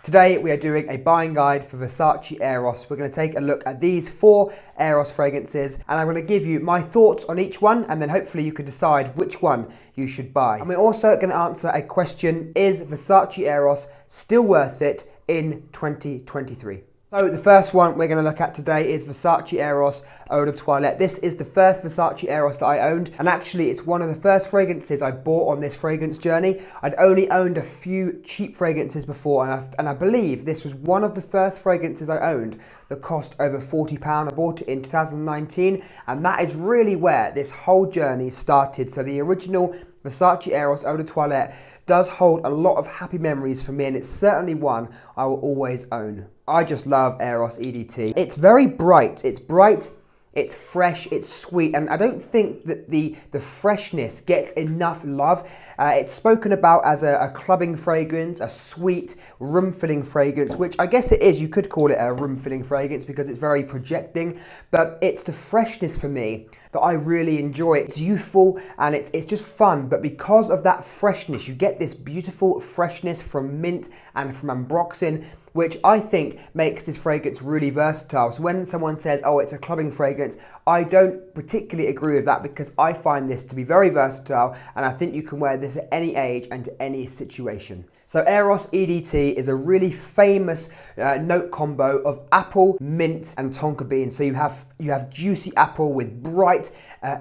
Today we are doing a buying guide for Versace Eros. We're going to take a look at these 4 Eros fragrances and I'm going to give you my thoughts on each one, and then hopefully you can decide which one you should buy. And we're also going to answer a question: is Versace Eros still worth it in 2023? So the first one we're going to look at today is Versace Eros Eau de Toilette. This is the first Versace Eros that I owned, and actually it's one of the first fragrances I bought on this fragrance journey. I'd only owned a few cheap fragrances before, and I believe this was one of the first fragrances I owned that cost over £40. I bought it in 2019, and that is really where this whole journey started. So the original Versace Eros Eau de Toilette does hold a lot of happy memories for me, and it's certainly one I will always own. I just love Aeros EDT. It's very bright, it's fresh, it's sweet, and I don't think that the freshness gets enough love. It's spoken about as a clubbing fragrance, a sweet, room-filling fragrance, which I guess it is. You could call it a room-filling fragrance because it's very projecting, but it's the freshness for me that I really enjoy. It's youthful and it's just fun, but because of that freshness, you get this beautiful freshness from mint and from ambroxan, which I think makes this fragrance really versatile. So when someone says, oh, it's a clubbing fragrance, I don't particularly agree with that, because I find this to be very versatile, and I think you can wear this at any age and to any situation. So Aeros EDT is a really famous note combo of apple, mint, and tonka bean. So you have juicy apple with bright,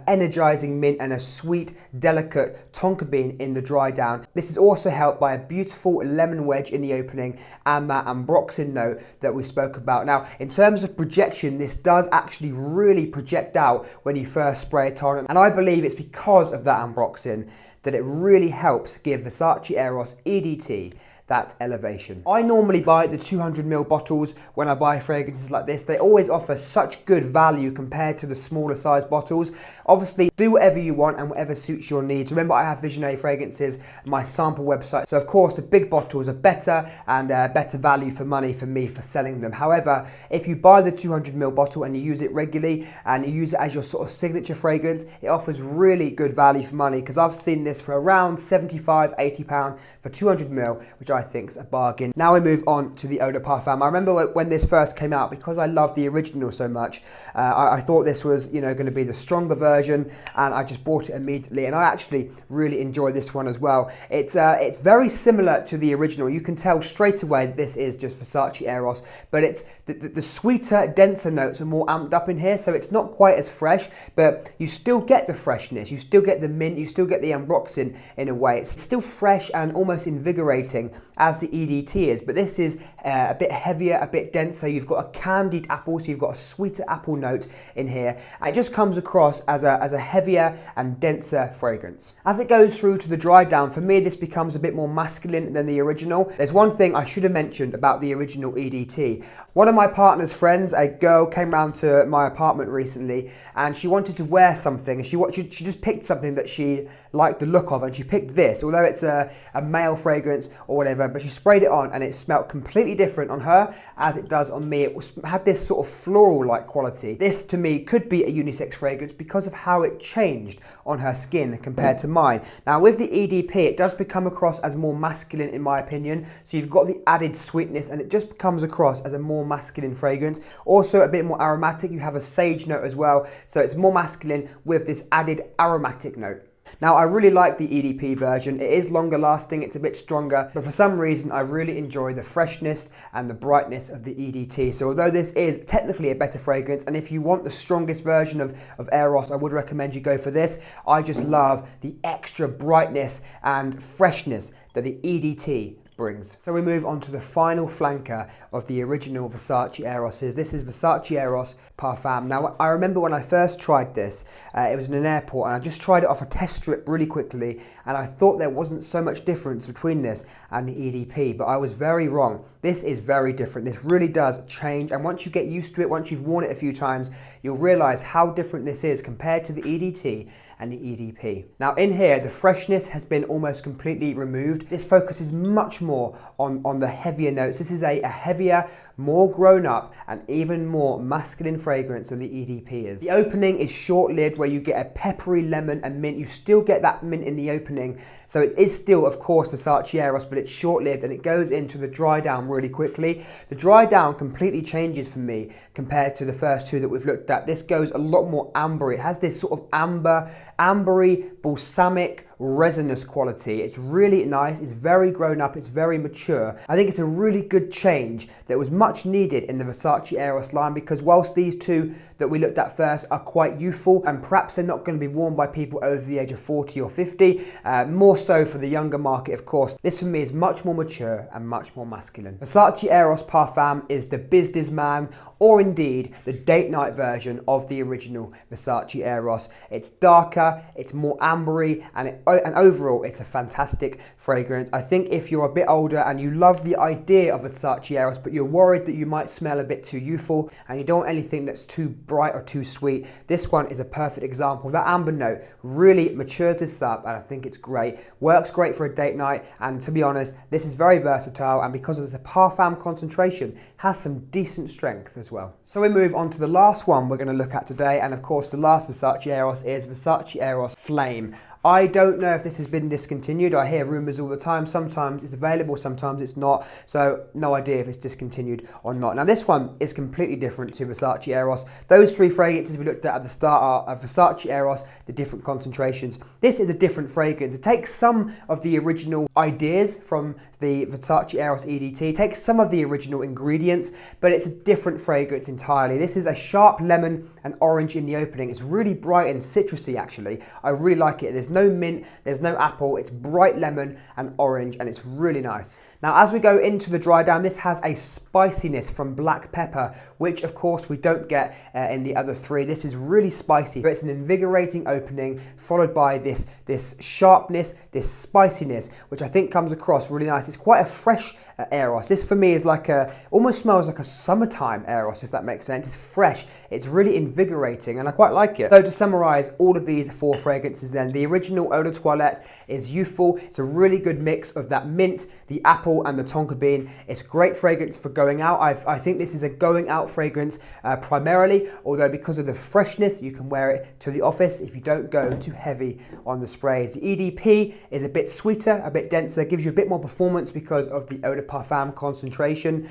energizing mint and a sweet, delicate tonka bean in the dry down. This is also helped by a beautiful lemon wedge in the opening and that ambroxan note that we spoke about. Now, in terms of projection, this does actually really project out when you first spray it on, and I believe it's because of that ambroxan that it really helps give Versace Eros EDT that elevation. I normally buy the 200ml bottles when I buy fragrances like this. They always offer such good value compared to the smaller size bottles. Obviously, do whatever you want and whatever suits your needs. Remember, I have Visionary Fragrances, my sample website. So of course, the big bottles are better and better value for money for me for selling them. However, if you buy the 200ml bottle and you use it regularly and you use it as your sort of signature fragrance, it offers really good value for money, because I've seen this for around £75, £80 for 200ml, which I think is a bargain. Now we move on to the Eau de Parfum. I remember when this first came out, because I love the original so much, I thought this was, going to be the stronger version, and I just bought it immediately, and I actually really enjoy this one as well. It's very similar to the original. You can tell straight away that this is just Versace Eros, but it's the sweeter, denser notes are more amped up in here, so it's not quite as fresh, but you still get the freshness, you still get the mint, you still get the ambroxan in a way. It's still fresh and almost invigorating as the EDT is, but this is a bit heavier, a bit denser. You've got a candied apple, so you've got a sweeter apple note in here. And it just comes across as a heavier and denser fragrance. As it goes through to the dry down, for me this becomes a bit more masculine than the original. There's one thing I should have mentioned about the original EDT. One of my partner's friends, a girl, came round to my apartment recently, and she wanted to wear something. She just picked something that she liked the look of, and she picked this, although it's a male fragrance or whatever, but she sprayed it on and it smelled completely different on her as it does on me. It had this sort of floral-like quality. This to me could be a unisex fragrance because of how it changed on her skin compared to mine. Now with the EDP, it does become across as more masculine in my opinion, so you've got the added sweetness and it just comes across as a more masculine fragrance. Also a bit more aromatic. You have a sage note as well, so it's more masculine with this added aromatic note. Now, I really like the EDP version. It is longer lasting, it's a bit stronger, but for some reason I really enjoy the freshness and the brightness of the EDT. So although this is technically a better fragrance, and if you want the strongest version of Eros, I would recommend you go for this, I just love the extra brightness and freshness that the EDT brings. So we move on to the final flanker of the original Versace Eroses. This is Versace Eros Parfum. Now, I remember when I first tried this, it was in an airport, and I just tried it off a test strip really quickly, and I thought there wasn't so much difference between this and the EDP, but I was very wrong. This is very different. This really does change, and once you get used to it, once you've worn it a few times, you'll realize how different this is compared to the EDT and the EDP. Now in here, the freshness has been almost completely removed. This focuses much more on the heavier notes. This is a heavier, more grown up and even more masculine fragrance than the EDP is. The opening is short-lived, where you get a peppery lemon and mint. You still get that mint in the opening, so it is still, of course, Versace Eros, but it's short-lived and it goes into the dry down really quickly. The dry down completely changes for me compared to the first two that we've looked at. This goes a lot more amber. It has this sort of ambery, balsamic, resinous quality. It's really nice, it's very grown up, it's very mature. I think it's a really good change that was much needed in the Versace Eros line, because whilst these two that we looked at first are quite youthful, and perhaps they're not going to be worn by people over the age of 40 or 50, more so for the younger market, of course. This for me is much more mature and much more masculine. Versace Eros PARFUM is the businessman, or indeed the date night version of the original Versace Eros. It's darker, it's more ambery, and overall it's a fantastic fragrance. I think if you're a bit older and you love the idea of Versace Eros, but you're worried that you might smell a bit too youthful and you don't want anything that's too bright or too sweet, this one is a perfect example. That amber note really matures this up, and I think it's great. Works great for a date night, and to be honest, this is very versatile, and because of the parfum concentration, has some decent strength as well. So we move on to the last one we're going to look at today, and of course the last Versace Eros is Versace Eros Flame. I don't know if this has been discontinued. I hear rumours all the time. Sometimes it's available, sometimes it's not. So no idea if it's discontinued or not. Now this one is completely different to Versace Eros. Those three fragrances we looked at the start are Versace Eros, the different concentrations. This is a different fragrance. It takes some of the original ideas from the Versace Eros EDT, takes some of the original ingredients, but it's a different fragrance entirely. This is a sharp lemon and orange in the opening. It's really bright and citrusy actually. I really like it. There's no mint, there's no apple, it's bright lemon and orange, and it's really nice. Now as we go into the dry down, this has a spiciness from black pepper, which of course we don't get in the other three. This is really spicy, but it's an invigorating opening followed by this sharpness, this spiciness, which I think comes across really nice. It's quite a fresh Eros. This for me is like almost smells like a summertime Eros, if that makes sense. It's fresh, it's really invigorating, and I quite like it. So to summarize all of these four fragrances then, the original Eau de Toilette is youthful. It's a really good mix of that mint, the apple and the tonka bean. It's a great fragrance for going out. I think this is a going out fragrance primarily, although because of the freshness, you can wear it to the office if you don't go too heavy on the sprays. The EDP is a bit sweeter, a bit denser, gives you a bit more performance because of the Eau de Parfum concentration.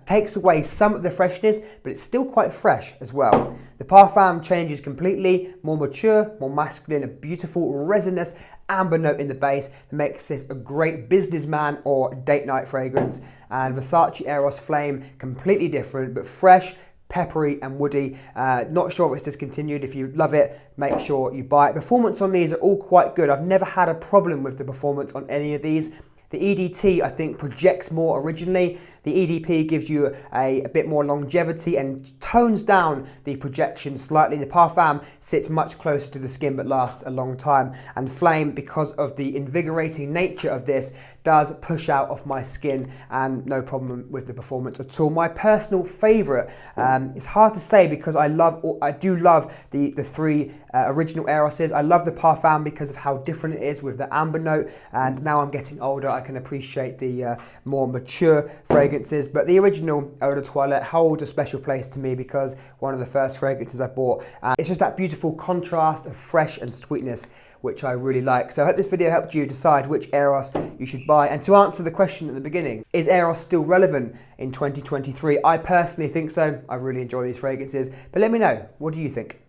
Takes away some of the freshness, but it's still quite fresh as well. The Parfum changes completely, more mature, more masculine, a beautiful resinous amber note in the base that makes this a great businessman or date night fragrance. And Versace Eros Flame, completely different, but fresh, peppery and woody. Not sure if it's discontinued. If you love it, make sure you buy it. Performance on these are all quite good. I've never had a problem with the performance on any of these. The EDT, I think, projects more originally. The EDP gives you a bit more longevity and tones down the projection slightly. The Parfum sits much closer to the skin but lasts a long time. And Flame, because of the invigorating nature of this, does push out of my skin, and no problem with the performance at all. My personal favourite, it's hard to say because I do love the three original Eroses. I love the Parfum because of how different it is with the amber note, and now I'm getting older, I can appreciate the more mature fragrances. But the original Eau de Toilette holds a special place to me because one of the first fragrances I bought. It's just that beautiful contrast of fresh and sweetness, which I really like. So I hope this video helped you decide which Eros you should buy. And to answer the question at the beginning, is Eros still relevant in 2023? I personally think so. I really enjoy these fragrances, but let me know, what do you think?